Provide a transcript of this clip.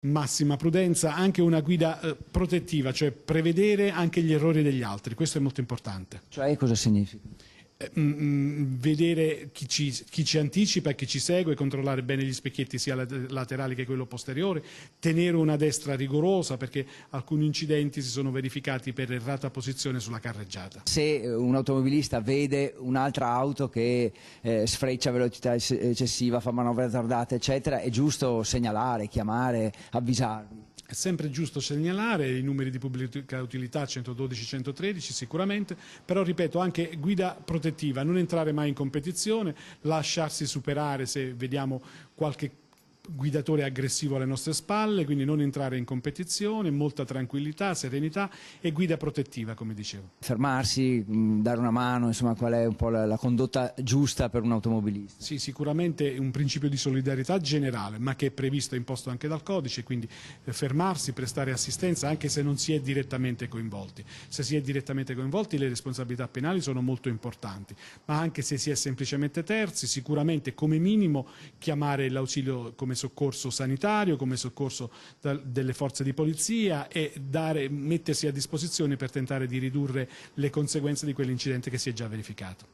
Massima prudenza, anche una guida protettiva, cioè prevedere anche gli errori degli altri, questo è molto importante. Cioè cosa significa? Vedere chi ci anticipa e chi ci segue, controllare bene gli specchietti sia laterali che quello posteriore, tenere una destra rigorosa perché alcuni incidenti si sono verificati per errata posizione sulla carreggiata. Se un automobilista vede un'altra auto che sfreccia a velocità eccessiva, fa manovre azzardate eccetera, è giusto segnalare, chiamare, avvisarvi? È sempre giusto segnalare i numeri di pubblica utilità 112 113 sicuramente, però ripeto anche guida protettiva, non entrare mai in competizione, lasciarsi superare se vediamo qualche guidatore aggressivo alle nostre spalle, quindi non entrare in competizione, molta tranquillità, serenità e guida protettiva, come dicevo. Fermarsi, dare una mano, insomma, qual è un po' la condotta giusta per un automobilista? Sì, sicuramente un principio di solidarietà generale, ma che è previsto e imposto anche dal codice, quindi fermarsi, prestare assistenza anche se non si è direttamente coinvolti. Se si è direttamente coinvolti le responsabilità penali sono molto importanti, ma anche se si è semplicemente terzi, sicuramente come minimo chiamare l'ausilio come soccorso sanitario, come soccorso delle forze di polizia e mettersi a disposizione per tentare di ridurre le conseguenze di quell'incidente che si è già verificato.